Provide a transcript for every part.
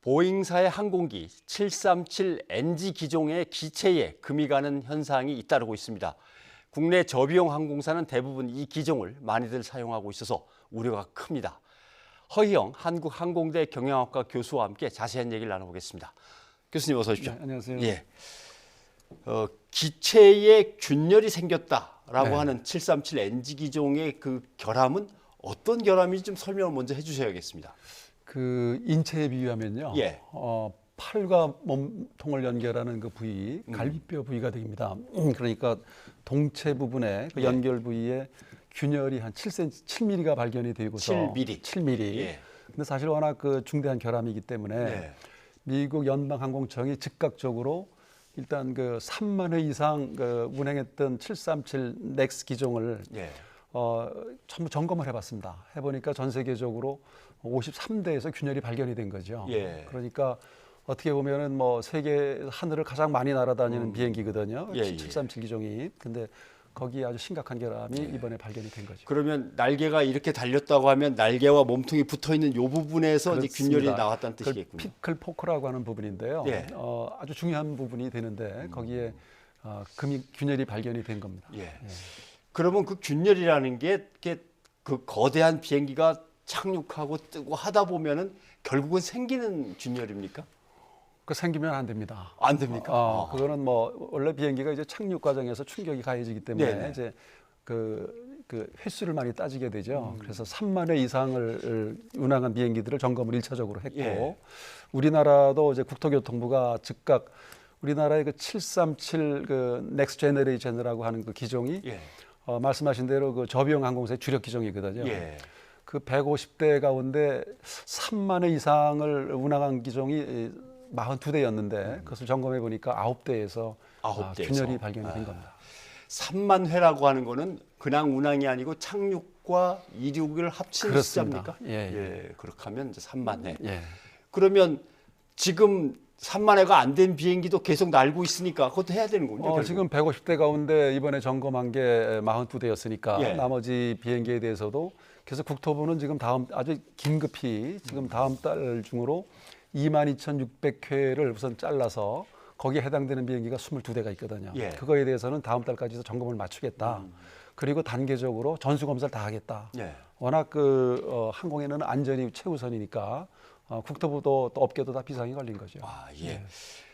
보잉사의 항공기 737NG 기종의 기체에 금이 가는 현상이 잇따르고 있습니다. 국내 저비용 항공사는 대부분 이 기종을 많이들 사용하고 있어서 우려가 큽니다. 허희영 한국항공대 경영학과 교수와 함께 자세한 얘기를 나눠보겠습니다. 교수님 어서 오십시오. 네, 안녕하세요. 예. 기체에 균열이 생겼다라고 네. 하는 737NG 기종의 그 결함은 어떤 결함인지 좀 설명을 먼저 해주셔야겠습니다. 그 인체에 비유하면요. 예. 팔과 몸통을 연결하는 그 부위, 갈비뼈 부위가 됩니다. 그러니까 동체 부분에 그 연결 부위에 균열이 한 7cm, 7mm가 발견이 되고서 7mm. 7mm. 예. 근데 사실 워낙 그 중대한 결함이기 때문에 네. 미국 연방항공청이 즉각적으로 일단 그 3만 회 이상 그 운행했던 737 넥스 기종을 예. 전부 점검을 해봤습니다. 해보니까 전 세계적으로 53대에서 균열이 발견이 된 거죠. 예. 그러니까 어떻게 보면은 뭐 세계 하늘을 가장 많이 날아다니는 비행기거든요. 예, 예. 737 기종이. 근데 거기에 아주 심각한 결함이 이번에 발견이 된 거죠. 그러면 날개가 이렇게 달렸다고 하면 날개와 몸통이 붙어 있는 이 부분에서 이제 균열이 그렇습니다. 나왔다는 뜻이겠군요. 피클 포크라고 하는 부분인데요. 예. 아주 중요한 부분이 되는데 거기에 균열이 발견이 된 겁니다. 예. 그러면 그 균열이라는 게 이렇게 그 거대한 비행기가 착륙하고 뜨고 하다 보면은 결국은 생기는 균열입니까? 그 생기면 안 됩니다. 안 됩니까? 그거는 뭐 원래 비행기가 이제 착륙 과정에서 충격이 가해지기 때문에 네네. 이제 그 횟수를 많이 따지게 되죠. 그래서 3만 회 이상을 운항한 비행기들을 점검을 1차적으로 했고 예. 우리나라도 이제 국토교통부가 즉각 우리나라의 그 737 그 넥스트 제너레이션이라고 하는 그 기종이 예. 말씀하신 대로 그 저비용 항공사의 주력 기종이거든요. 예. 그 150대 가운데 3만 회 이상을 운항한 기종이 42대였는데 그것을 점검해 보니까 9대에서 9대에서. 균열이 발견이 된 겁니다. 3만 회라고 하는 거는 그냥 운항이 아니고 착륙과 이륙을 합친 그렇습니다. 숫자입니까? 예. 그렇게 하면 이제 3만 회. 예. 그러면 지금 3만 회가 안 된 비행기도 계속 날고 있으니까 그것도 해야 되는군요. 결국. 지금 150대 가운데 이번에 점검한 게 42대였으니까 예. 나머지 비행기에 대해서도 그래서 국토부는 지금 아주 긴급히 지금 다음 달 중으로 22,600회를 우선 잘라서 거기에 해당되는 비행기가 22대가 있거든요. 예. 그거에 대해서는 다음 달까지 점검을 맞추겠다. 그리고 단계적으로 전수 검사를 다 하겠다. 예. 워낙 항공에는 안전이 최우선이니까 국토부도 또 업계도 다 비상이 걸린 거죠. 예.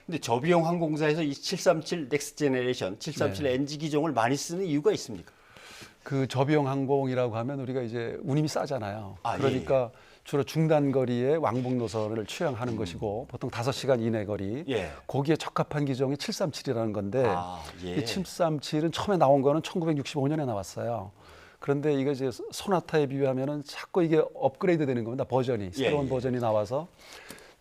근데 저비용 항공사에서 이 737 넥스트 제너레이션, 737 NG 기종을 많이 쓰는 이유가 있습니까? 그 저비용 항공이라고 하면 우리가 이제 운임이 싸잖아요. 아, 그러니까 주로 중단 거리의 왕복 노선을 취향하는 것이고 보통 5시간 이내 거리. 예. 거기에 적합한 기종이 737이라는 건데 예. 이 737은 처음에 나온 거는 1965년에 나왔어요. 그런데 이거 이제 소나타에 비유하면은 자꾸 이게 업그레이드 되는 겁니다. 버전이 새로운 예. 버전이 나와서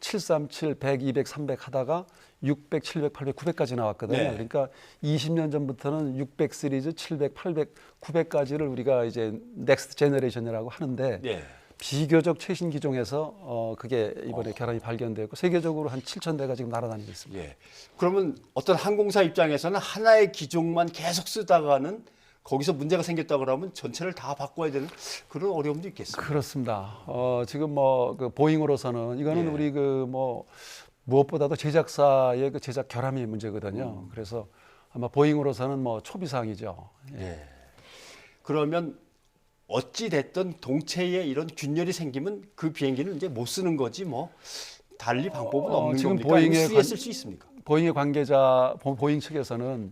737, 100, 200, 300 하다가 600, 700, 800, 900까지 나왔거든요. 네. 그러니까 20년 전부터는 600 시리즈, 700, 800, 900까지를 우리가 이제 넥스트 제너레이션이라고 하는데 예. 비교적 최신 기종에서 그게 이번에 결함이 발견되고 세계적으로 한 7,000대가 지금 날아다니고 있습니다. 예. 그러면 어떤 항공사 입장에서는 하나의 기종만 계속 쓰다가는 거기서 문제가 생겼다 그러면 전체를 다 바꿔야 되는 그런 어려움도 있겠습니다. 그렇습니다. 지금 뭐 그 보잉으로서는 이거는 예. 우리 그 뭐 무엇보다도 제작사의 그 제작 결함이 문제거든요. 그래서 아마 보잉으로서는 뭐 초비상이죠. 예. 그러면 어찌 됐든 동체에 이런 균열이 생기면 그 비행기는 이제 못 쓰는 거지 뭐 달리 방법은 없는 지금 겁니까? 아니면 보잉의 수리했을 수 있습니까? 보잉의 관계자 보잉 측에서는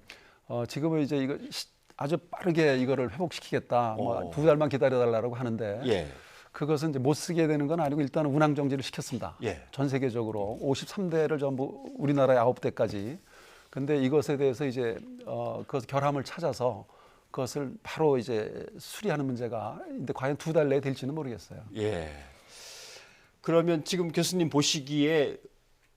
지금은 이제 이거 아주 빠르게 이거를 회복시키겠다. 뭐 2달만 기다려달라고 하는데 예. 그것은 이제 못 쓰게 되는 건 아니고 일단 운항 정지를 시켰습니다. 예. 전 세계적으로 53대를 전부 우리나라에 9대까지. 근데 이것에 대해서 이제 그 결함을 찾아서 그것을 바로 이제 수리하는 문제가 근데 과연 2달 내에 될지는 모르겠어요. 예. 그러면 지금 교수님 보시기에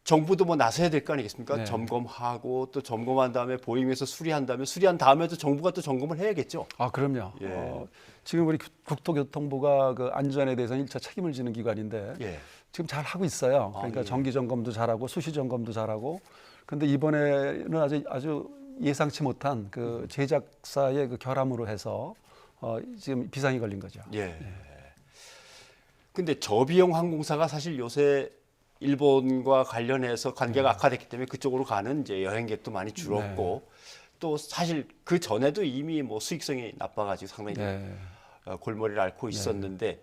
정부도 뭐 나서야 될 거 아니겠습니까? 네. 점검하고 또 점검한 다음에 보잉에서 수리한 다음에 수리한 다음에도 정부가 또 점검을 해야겠죠. 그럼요. 예. 지금 우리 국토교통부가 그 안전에 대해서는 1차 책임을 지는 기관인데 예. 지금 잘 하고 있어요. 그러니까 예. 정기 점검도 잘하고 수시 점검도 잘하고. 근데 이번에는 아주 예상치 못한 그 제작사의 그 결함으로 해서 지금 비상이 걸린 거죠. 예. 근데 저비용 항공사가 사실 요새 일본과 관련해서 관계가 악화됐기 때문에 그쪽으로 가는 이제 여행객도 많이 줄었고 또 사실 그 전에도 이미 뭐 수익성이 나빠가지고 상당히 네. 골머리를 앓고 있었는데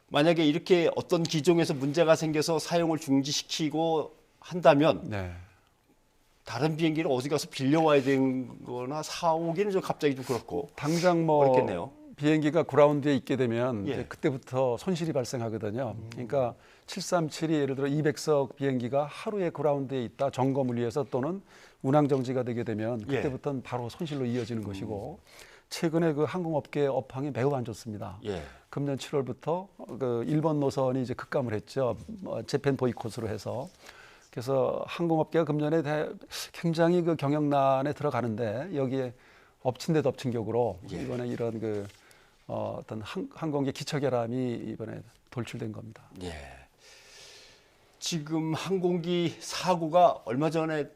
만약에 이렇게 어떤 기종에서 문제가 생겨서 사용을 중지시키고 한다면 네. 다른 비행기를 어디 가서 빌려와야 되는 거나 사오기는 좀 갑자기 좀 그렇고 당장 뭐 어렵겠네요. 비행기가 그라운드에 있게 되면 예. 이제 그때부터 손실이 발생하거든요. 그러니까 737이 예를 들어 200석 비행기가 하루에 그라운드에 있다 점검을 위해서 또는 운항 정지가 되게 되면 그때부터는 바로 손실로 이어지는 것이고 최근에 그 항공업계 업황이 매우 안 좋습니다. 예. 금년 7월부터 그 일본 노선이 이제 급감을 했죠. 재팬 보이콧으로 해서. 그래서 항공업계가 금년에 굉장히 그 경영난에 들어가는데 여기에 엎친 데 덮친 격으로 이번에 이런 그 어떤 항공기 기처 결함이 이번에 돌출된 겁니다. 예. 지금 항공기 사고가 얼마 전에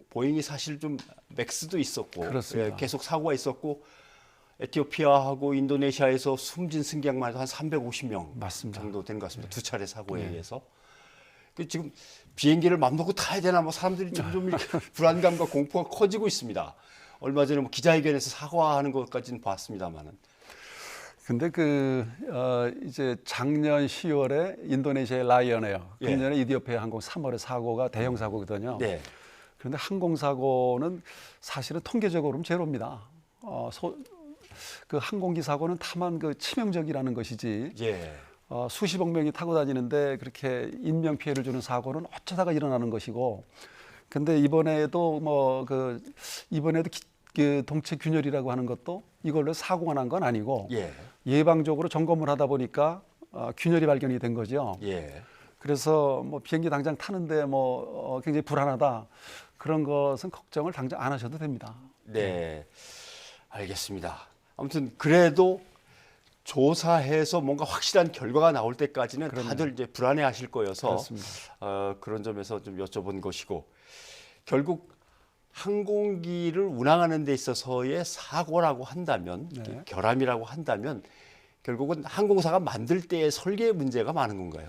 보잉이 사실 좀 맥스도 있었고 그렇습니다. 계속 사고가 있었고 에티오피아하고 인도네시아에서 숨진 승객만 해도 한 350명 맞습니다. 정도 된 것 같습니다. 두 차례 사고에 의해서. 지금 비행기를 맘 놓고 타야 되나 뭐 사람들이 점점 이렇게 불안감과 공포가 커지고 있습니다. 얼마 전에 뭐 기자회견에서 사과하는 것까지는 봤습니다만은. 근데 이제 작년 10월에 인도네시아의 라이언에어, 금년에 이디오피아 항공 3월에 사고가 대형 사고거든요. 네. 그런데 항공 사고는 사실은 통계적으로는 제로입니다. 그 항공기 사고는 다만 그 치명적이라는 것이지. 예. 수십억 명이 타고 다니는데 그렇게 인명 피해를 주는 사고는 어쩌다가 일어나는 것이고. 근데 이번에도 이번에도 그 동체 균열이라고 하는 것도 이걸로 사고가 난 건 아니고 예방적으로 점검을 하다 보니까 균열이 발견이 된 거죠. 예. 그래서 뭐 비행기 당장 타는데 굉장히 불안하다 그런 것은 걱정을 당장 안 하셔도 됩니다. 네, 알겠습니다. 아무튼 그래도 조사해서 뭔가 확실한 결과가 나올 때까지는 다들 이제 불안해하실 거여서 그렇습니다. 그런 점에서 좀 여쭤본 것이고 결국 항공기를 운항하는 데 있어서의 사고라고 한다면 결함이라고 한다면 결국은 항공사가 만들 때의 설계 문제가 많은 건가요?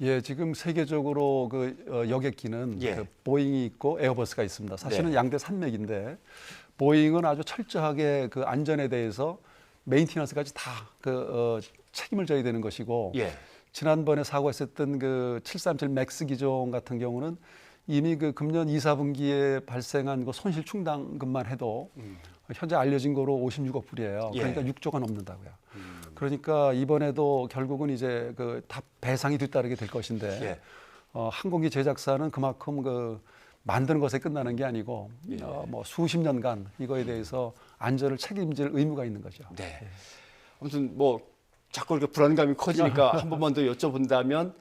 예, 지금 세계적으로 그 여객기는 그 보잉이 있고 에어버스가 있습니다. 사실은 양대 산맥인데 보잉은 아주 철저하게 그 안전에 대해서 메인티넌스까지 다 책임을 져야 되는 것이고 지난번에 사고했었던 그 737 맥스 기종 같은 경우는 이미 그 금년 2, 4분기에 발생한 그 손실 충당금만 해도 현재 알려진 거로 56억 불이에요. 그러니까 6조가 넘는다고요. 그러니까 이번에도 결국은 이제 그 다 배상이 뒤따르게 될 것인데 항공기 제작사는 그만큼 그 만드는 것에 끝나는 게 아니고 뭐 수십 년간 이거에 대해서 안전을 책임질 의무가 있는 거죠. 네. 아무튼 뭐 자꾸 이렇게 불안감이 커지니까 한 번만 더 여쭤본다면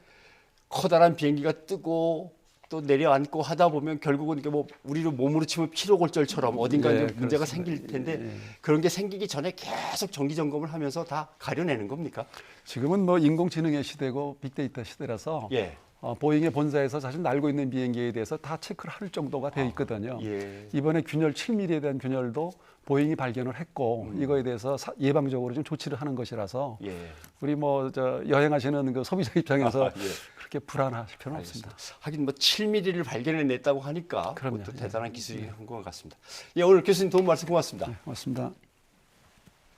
커다란 비행기가 뜨고 또 내려앉고 하다 보면 결국은 이게 뭐 우리로 몸으로 치면 피로골절처럼 어딘가 이제 문제가 생길 텐데 그런 게 생기기 전에 계속 정기 점검을 하면서 다 가려내는 겁니까? 지금은 뭐 인공지능의 시대고 빅데이터 시대라서 보잉의 본사에서 사실 날고 있는 비행기에 대해서 다 체크를 할 정도가 되어 있거든요. 이번에 균열 7mm에 대한 균열도 보잉이 발견을 했고 이거에 대해서 예방적으로 좀 조치를 하는 것이라서 우리 뭐 여행하시는 그 소비자 입장에서 그렇게 불안하실 필요는 없습니다. 하긴 뭐 7mm를 발견해냈다고 하니까 그럼요. 그것도 대단한 기술이 한 것 같습니다. 오늘 교수님 도움 말씀 고맙습니다. 고맙습니다.